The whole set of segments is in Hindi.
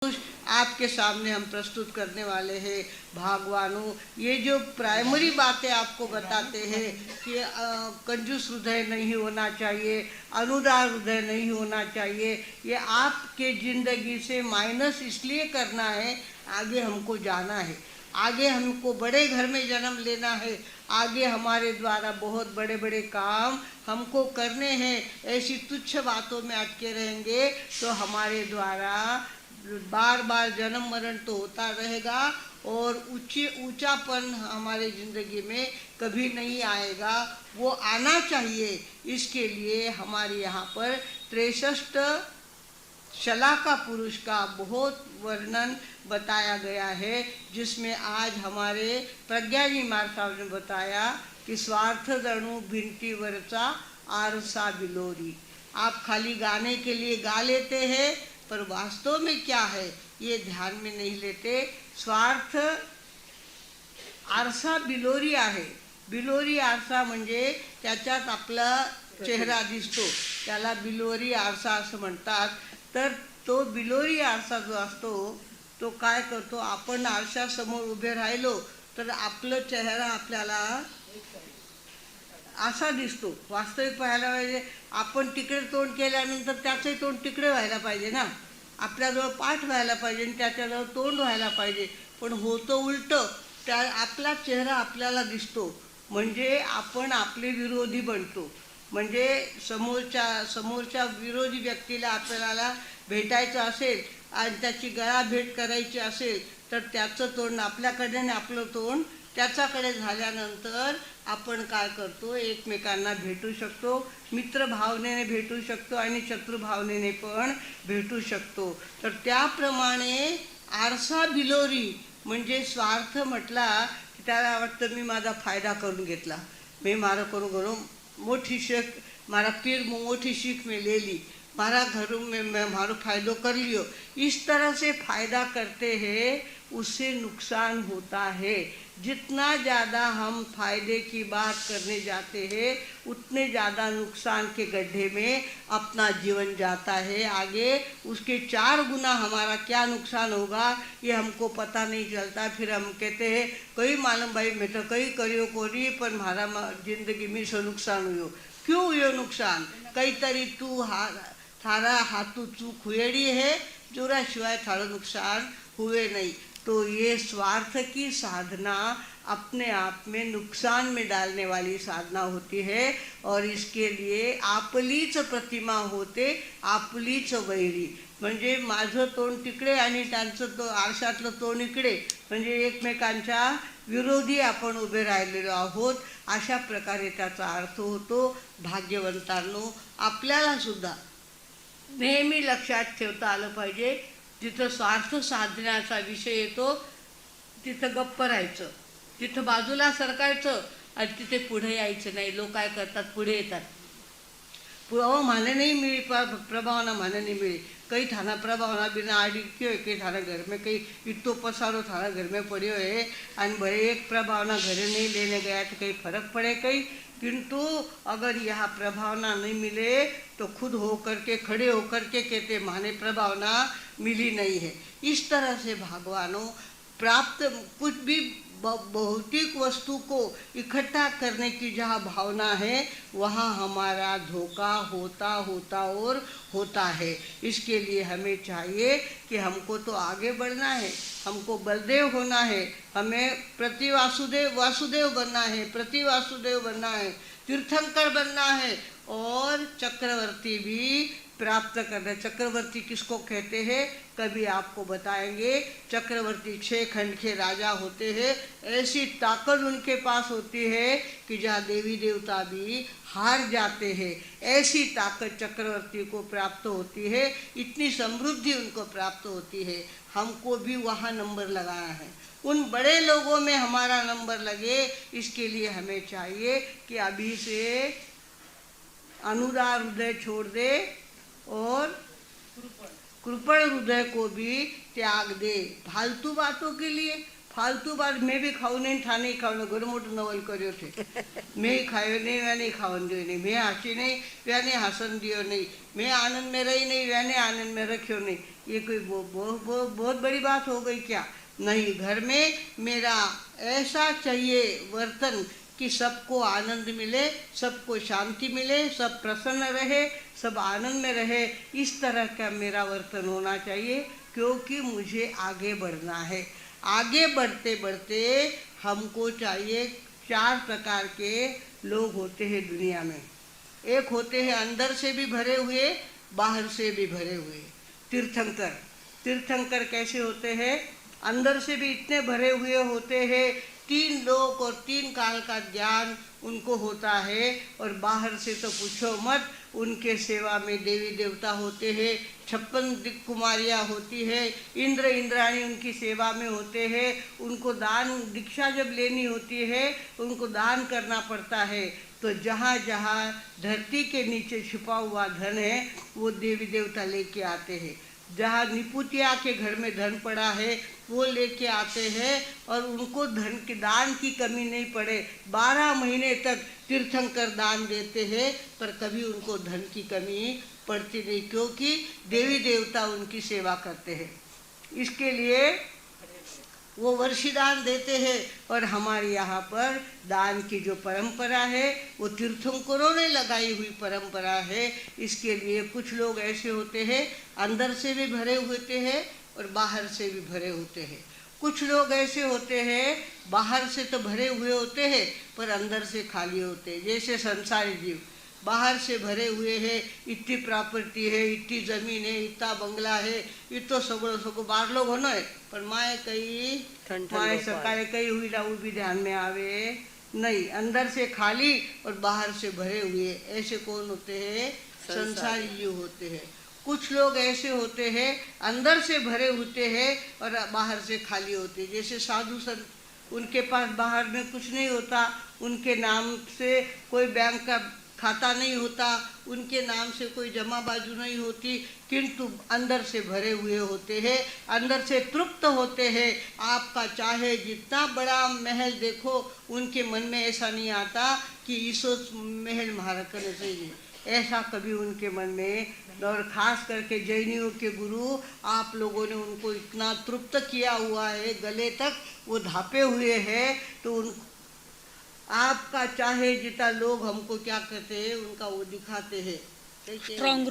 आपके सामने हम प्रस्तुत करने वाले हैं। भगवानों, ये जो प्राइमरी बातें आपको बताते हैं कि कंजूस हृदय नहीं होना चाहिए, अनुदार हृदय नहीं होना चाहिए, ये आपके ज़िंदगी से माइनस इसलिए करना है, आगे हमको जाना है, आगे हमको बड़े घर में जन्म लेना है, आगे हमारे द्वारा बहुत बड़े बड़े काम हमको करने हैं। ऐसी तुच्छ बातों में अटके रहेंगे तो हमारे द्वारा बार बार जन्म मरण तो होता रहेगा और ऊंचापन हमारे ज़िंदगी में कभी नहीं आएगा। वो आना चाहिए। इसके लिए हमारे यहाँ पर 63 शलाका पुरुष का बहुत वर्णन बताया गया है, जिसमें आज हमारे प्रज्ञा जी महाराज साहब ने बताया कि स्वार्थ दणु भिंती वरचा आरसा बिलोरी। आप खाली गाने के लिए गा लेते हैं, पर वास्तव में क्या है ये ध्यान में नहीं लेते। स्वार्थ आरसा बिलोरी आहे। बिलोरी आरसा म्हणजे त्याच्यात आपला चेहरा दिसतो, त्याला बिलोरी आरसा असं म्हणतात। तर तो बिलोरी आरसा जो असतो तो काय करतो, आपण आरशासमोर उभे राहिलो तर आपलं चेहरा आपल्याला असा दिसतो। वास्तविक पाहायला पाहिजे, आपण तिकडे तोंड केल्यानंतर त्याचंही तोंड तिकडे व्हायला पाहिजे ना, आपल्याजवळ पाठ व्हायला पाहिजे आणि त्याच्याजवळ तोंड व्हायला पाहिजे, पण होतं उलटं। त्या आपला चेहरा आपल्याला दिसतो म्हणजे आपण आपले विरोधी बनतो। म्हणजे समोरच्या विरोधी व्यक्तीला आपल्याला भेटायचं असेल आणि त्याची गळाभेट करायची असेल तर त्याचं तोंड आपल्याकडे आणि आपलं तोंड त्याच्याकडे झाल्यानंतर आपण काय करतो, एकमेकांना भेटू शकतो, मित्रभावनेने भेटू शकतो आणि शत्रुभावनेने पण भेटू शकतो। तर त्याप्रमाणे आरसा बिलोरी म्हणजे स्वार्थ म्हटला की त्याला वाटतं मी माझा फायदा करून घेतला, मैं मारा करूँ मोटी शीख, मारा पीर मोटी शीख में ले ली, मारा घरों में मैं मारो फायदो कर लियो। इस तरह से फायदा करते हैं, उससे नुकसान होता है। जितना ज़्यादा हम फायदे की बात करने जाते हैं उतने ज़्यादा नुकसान के गड्ढे में अपना जीवन जाता है। आगे उसके 4 गुना हमारा क्या नुकसान होगा ये हमको पता नहीं चलता। फिर हम कहते हैं कई मालूम भाई मैं तो कई करियो कोरी पर हमारा जिंदगी में सो नुकसान हुयो। क्यों हुयो नुकसान? कई तरी तू थारा हाथू चूक हुएड़ी है, जोरा शिवाय थारा नुकसान हुए नहीं। तो ये स्वार्थ की साधना अपने आप में नुकसान में डालने वाली साधना होती है और इसके लिए आपलीच प्रतिमा होते, आपलीच वैरी। म्हणजे माझं तोंड तिकडे आणि त्यांचं तो आरशातलं तोंड इकडे, म्हणजे एकमेकांच्या विरोधी आपण उभे राहिलेलो आहोत, अशा प्रकारे त्याचा अर्थ होतो। भाग्यवंतांनो, आपल्याला सुद्धा नेहमी लक्षात ठेवता आलं पाहिजे, जिथं स्वार्थ साधण्याचा विषय येतो तिथं गप्प राहायचं, तिथं बाजूला सरकायचं आणि तिथे पुढे यायचं नाही। लोक काय करतात, पुढे येतात, माने नहीं मिली प्रभावना माने नहीं मिली, कई थाना प्रभावना बिना आड़ी क्यों, कई थाना घर में कई इतो पसारो थाना घर में पड़ियो है और भले एक प्रभावना घरे नहीं लेने गया तो कहीं फर्क पड़े कहीं, किंतु अगर यह प्रभावना नहीं मिले तो खुद हो करके खड़े होकर के कहते माने प्रभावना मिली नहीं है। इस तरह से भगवानों प्राप्त कुछ भी भौतिक वस्तु को इकट्ठा करने की जहाँ भावना है वहाँ हमारा धोखा होता होता है। इसके लिए हमें चाहिए कि हमको तो आगे बढ़ना है, हमको बलदेव होना है, हमें वासुदेव बनना है, प्रति वासुदेव बनना है, तीर्थंकर बनना है और चक्रवर्ती भी प्राप्त करना। चक्रवर्ती किसको कहते हैं कभी आपको बताएंगे। चक्रवर्ती 6 खंड के राजा होते हैं, ऐसी ताकत उनके पास होती है कि जहाँ देवी देवता भी हार जाते हैं, ऐसी ताकत चक्रवर्ती को प्राप्त होती है, इतनी समृद्धि उनको प्राप्त होती है। हमको भी वहाँ नंबर लगाना है, उन बड़े लोगों में हमारा नंबर लगे। इसके लिए हमें चाहिए कि अभी से अनुदार हृदय छोड़ दे और कृपण हृदय को भी त्याग दे। फालतू बातों के लिए फालतू बात मैं भी खाऊ नहीं था नहीं खाऊ घणो मोटो नवल कर्यो छे मैं खायो नहीं वह नहीं खावन दियो नहीं मैं हसी नहीं वह नहीं हसन दियो नहीं मैं आनंद में रही नहीं वह नहीं आनंद में रखियो नहीं ये कोई बहुत बड़ी बात हो गई क्या? नहीं, घर में मेरा ऐसा चाहिए वर्तन कि सबको आनंद मिले, सबको शांति मिले, सब प्रसन्न रहे, सब आनंद में रहे, इस तरह का मेरा वर्तन होना चाहिए क्योंकि मुझे आगे बढ़ना है। आगे बढ़ते बढ़ते हमको चाहिए 4 प्रकार के लोग होते हैं दुनिया में। एक होते हैं अंदर से भी भरे हुए, बाहर से भी भरे हुए, तीर्थंकर। तीर्थंकर कैसे होते हैं? अंदर से भी इतने भरे हुए होते हैं, 3 लोक और 3 काल का ज्ञान उनको होता है, और बाहर से तो पूछो मत, उनके सेवा में देवी देवता होते हैं, 56 दिक् कुमारियाँ होती है, इंद्र इंद्राणी उनकी सेवा में होते हैं, उनको दान दीक्षा जब लेनी होती है उनको दान करना पड़ता है। तो जहाँ जहाँ धरती के नीचे छिपा हुआ धन है वो देवी देवता लेके आते हैं। जहाँ निपुतिया के घर में धन पड़ा है वो लेके आते हैं, और उनको धन के दान की कमी नहीं पड़े, 12 महीने तक तीर्थंकर दान देते हैं, पर कभी उनको धन की कमी पड़ती नहीं, क्योंकि देवी देवता उनकी सेवा करते हैं। इसके लिए वो वर्षीदान देते हैं। और हमारे यहाँ पर दान की जो परंपरा है वो तीर्थंकरों ने लगाई हुई परंपरा है। इसके लिए कुछ लोग ऐसे होते हैं अंदर से भी भरे होते हैं और बाहर से भी भरे होते हैं। कुछ लोग ऐसे होते हैं बाहर से तो भरे हुए होते हैं पर अंदर से खाली होते हैं, जैसे संसारी जीव बाहर से भरे हुए हैं, इतनी प्रॉपर्टी है, इतनी जमीन है, इतना बंगला है, इतो सगळो बारलो घणो है, पर माए कई माए सकाळे कई हुई वो भी ध्यान में आवे नहीं। अंदर से खाली और बाहर से भरे हुए, ऐसे कौन होते हैं? संसारी जीव होते हैं। कुछ लोग ऐसे होते हैं अंदर से भरे होते हैं और बाहर से खाली होते हैं, जैसे साधु संत, उनके पास बाहर में कुछ नहीं होता, उनके नाम से कोई बैंक का खाता नहीं होता, उनके नाम से कोई जमा बाजू नहीं होती, किंतु अंदर से भरे हुए होते हैं, अंदर से तृप्त होते हैं। आपका चाहे जितना बड़ा महल देखो, उनके मन में ऐसा नहीं आता कि इसो महल महाराज करना चाहिए, ऐसा कभी उनके मन में। और खास करके जैनियों के गुरु, आप लोगों ने उनको इतना तृप्त किया हुआ है, गले तक वो धापे हुए हैं, तो उन आपका चाहे जितना लोग हमको क्या कहते हैं उनका वो दिखाते हैं, स्ट्रांग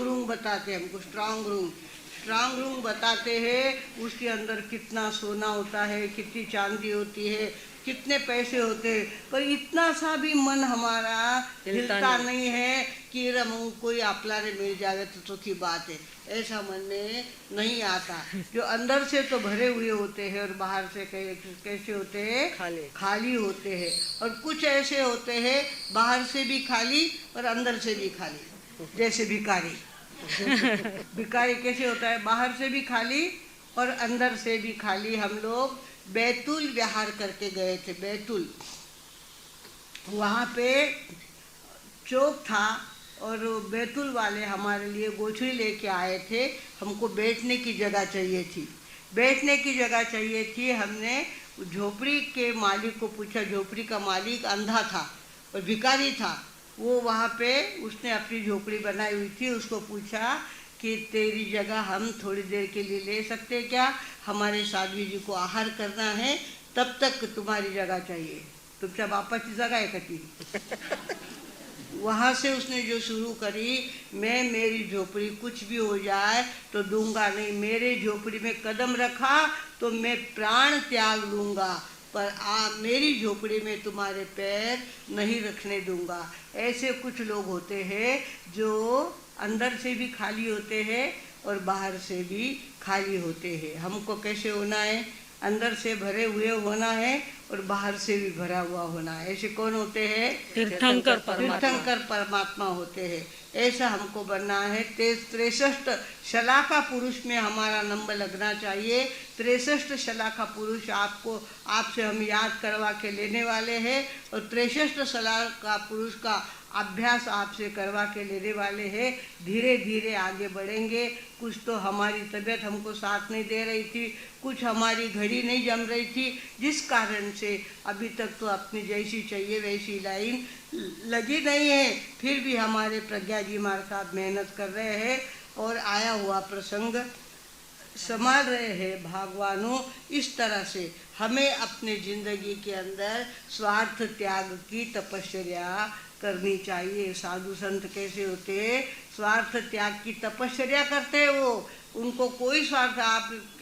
रूम बताते हैं हमको, स्ट्रांग रूम बताते हैं। उसके अंदर कितना सोना होता है, कितनी चांदी होती है, कितने पैसे होते हैं, पर इतना सा भी मन हमारा हिलता नहीं है कि रमू कोई आपला रे मिल जाए तो सुखी बात है, ऐसा मन में नहीं आता। जो अंदर से तो भरे हुए होते हैं और बाहर से कैसे होते हैं? खाली होते हैं। और कुछ ऐसे होते हैं बाहर से भी खाली और अंदर से भी खाली, जैसे भिखारी। भिखारी कैसे होता है? बाहर से भी खाली और अंदर से भी खाली। हम लोग बैतूल विहार करके गए थे, बैतूल, वहाँ पे चौक था और बैतूल वाले हमारे लिए गोछड़ी लेके आए थे। हमको बैठने की जगह चाहिए थी। हमने झोपड़ी के मालिक को पूछा, झोपड़ी का मालिक अंधा था और भिखारी था, वो वहाँ पे उसने अपनी झोपड़ी बनाई हुई थी। उसको पूछा कि तेरी जगह हम थोड़ी देर के लिए ले सकते क्या? हमारे साध्वी जी को आहार करना है, तब तक तुम्हारी जगह चाहिए। तुमच्या बापाची जगह है कती? वहाँ से उसने जो शुरू करी, मैं मेरी झोपड़ी कुछ भी हो जाए तो दूंगा नहीं, मेरे झोपड़ी में कदम रखा तो मैं प्राण त्याग दूंगा, पर मेरी झोपड़ी में तुम्हारे पैर नहीं रखने दूंगा। ऐसे कुछ लोग होते हैं जो अंदर से भी खाली होते हैं और बाहर से भी खाली होते हैं। हमको कैसे होना है? अंदर से भरे हुए होना है और बाहर से भी भरा हुआ होना है। ऐसे कौन होते हैं? तीर्थंकर परमात्मा होते हैं। ऐसा हमको बनना है। 63 शलाका पुरुष में हमारा नंबर लगना चाहिए। 63 शलाका पुरुष आपसे हम याद करवा के लेने वाले हैं, और 63 शलाका पुरुष का अभ्यास आपसे करवा के लेने वाले हैं। धीरे धीरे आगे बढ़ेंगे। कुछ तो हमारी तबीयत हमको साथ नहीं दे रही थी, कुछ हमारी घड़ी नहीं जम रही थी, जिस कारण से अभी तक तो अपनी जैसी चाहिए वैसी लाइन लगी नहीं है। फिर भी हमारे प्रज्ञा जी हमारे साथ मेहनत कर रहे हैं और आया हुआ प्रसंग संभाल रहे हैं भगवानों। इस तरह से हमें अपने जिंदगी के अंदर स्वार्थ त्याग की तपस्या करनी चाहिए। साधु संत कैसे होते हैं? स्वार्थ त्याग की तपस्या करते हैं। वो उनको कोई स्वार्थ,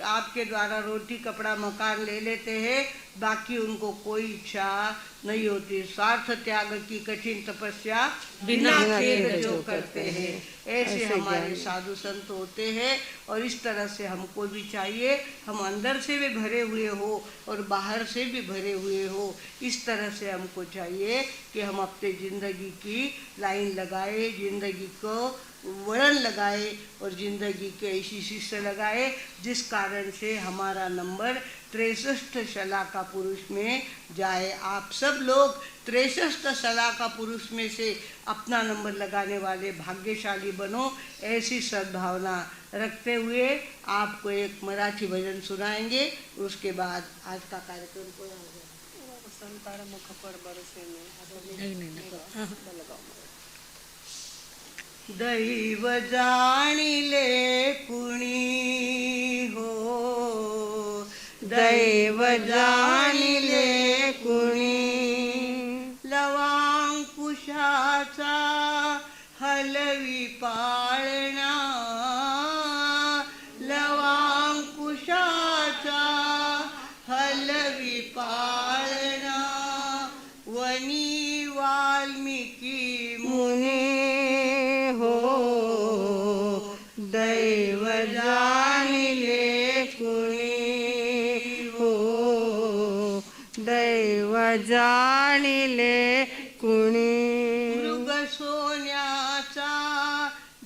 आपके द्वारा रोटी कपड़ा मकान ले लेते हैं, बाकी उनको कोई इच्छा नहीं होती। स्वार्थ त्याग की कठिन तपस्या बिना खेद जो करते हैं, ऐसे हमारे साधु संत होते हैं। और इस तरह से हमको भी चाहिए, हम अंदर से भी भरे हुए हो और बाहर से भी भरे हुए हो। इस तरह से हमको चाहिए कि हम अपने ज़िंदगी की लाइन लगाए, ज़िंदगी को वर्ण लगाए और ज़िंदगी के ऐसी शिष्य लगाए जिस कारण से हमारा नंबर 63 शलाका पुरुष में जाए। आप सब लोग 63 शलाका पुरुष में से अपना नंबर लगाने वाले भाग्यशाली बनो। ऐसी सद्भावना रखते हुए आपको एक मराठी भजन सुनाएंगे। उसके बाद आज का कार्यक्रम पूरा हो गया। दैव जाणिले कुणी हो, दैव जाणिले कुणी, लवांकुशाचा हलवी पाळणा, लवांकुशाचा हलवी पाळणा, वनी वाल्मिकी मुनी हो, दैव जाणिले कुणी हो, दैव जाणिले कुणी, मृग सोन्याचा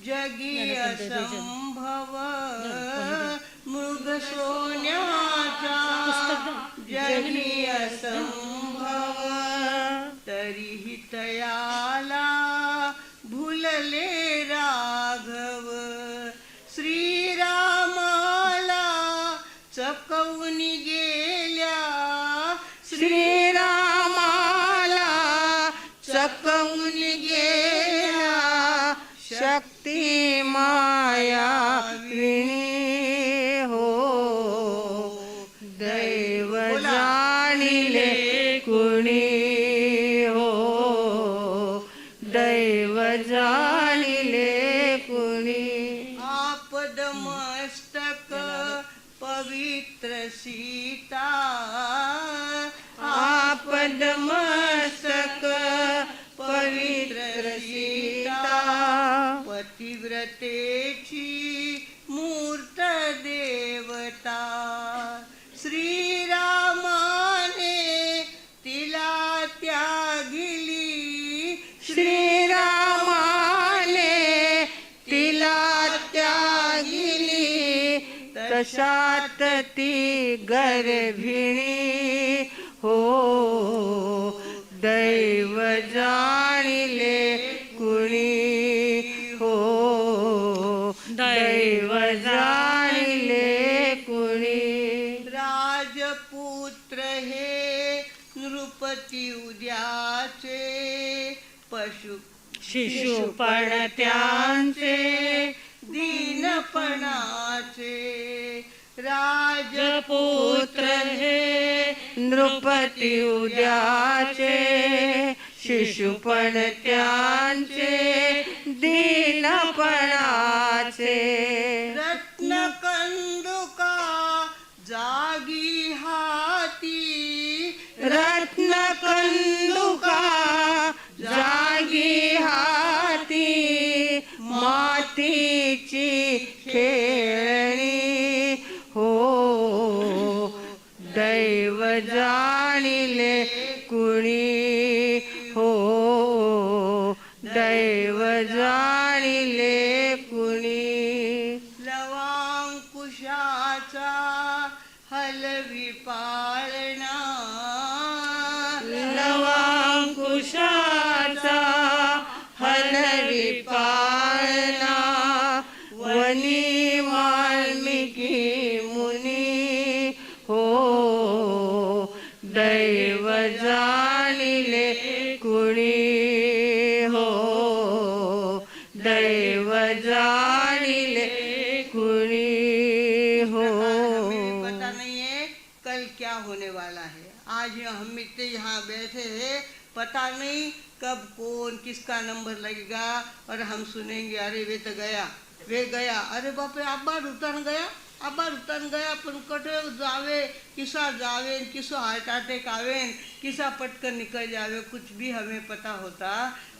जगी असंभव, मृग सोन्याचा जगी असंभव, तरीही तयाला भुलले राघव, श्रीरामाला चकवून गेल्या, श्रीरामाला चकवून गेल्या, शक्ती माया विणी हो, दैव जाणिले कुणी हो, दैव जाणिले कुणी, आपद मस्तक पवित्र सीता, आपद मस्तक पवित्र सीता, पतिव्रतेची मूर्त देवता, श्रीरामाने तिला त्यागिली, श्रीरामाने तिला त्यागिली, तशात ती गर्भिणी हो, दैव जाणिले कुणी हो, दैव जाणिले कुणी, राजपुत्र हे नृपती उद्याचे, पशु शिशुपण त्यांचे दीनपणाचे, राजपुत्र हे नृपती उद्याचे, शिशुपण त्यांचे दीनपणाचे, रत्नकंदुका जागी हाती, रत्नकंदुका जागी हाती, मातीची खेळणी हो, दैव जाणिले कुणी हो, दैव जाणिले कुणी, लवांकुशाचा हलवी पाळणा, लवांकुशाचा की मुनी हो, दैव जाणिले कुणी हो, दैव जाणिले कुणी हो। हमें पता नहीं है कल क्या होने वाला है। आज हम इतने यहाँ बैठे हैं, पता नहीं कब कौन किसका नंबर लगेगा और हम सुनेंगे अरे वे तो गया, वे गया, अरे बाप रे आबार उतरण गया, आबार उतरण गया, पण कटे जावे, किसा जावे, किसो हार्ट अटैक आवे, किसा पटकन निकल जावे, कुछ भी हमें पता होता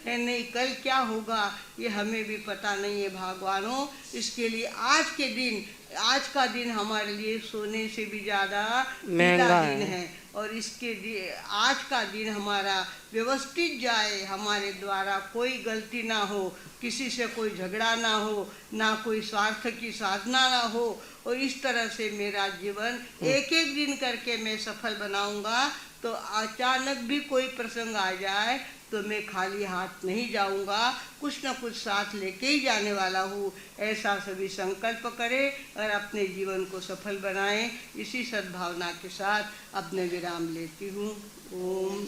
है नहीं। कल क्या होगा ये हमें भी पता नहीं है भगवानों। इसके लिए आज का दिन हमारे लिए सोने से भी ज़्यादा महंगा दिन है। और आज का दिन हमारा व्यवस्थित जाए, हमारे द्वारा कोई गलती ना हो, किसी से कोई झगड़ा ना हो, ना कोई स्वार्थ की साधना ना हो, और इस तरह से मेरा जीवन एक एक दिन करके मैं सफल बनाऊंगा। तो अचानक भी कोई प्रसंग आ जाए तो मैं खाली हाथ नहीं जाऊंगा, कुछ न कुछ साथ लेके ही जाने वाला हूँ। ऐसा सभी संकल्प करें और अपने जीवन को सफल बनाएं। इसी सद्भावना के साथ अपने विराम लेती हूँ। ओम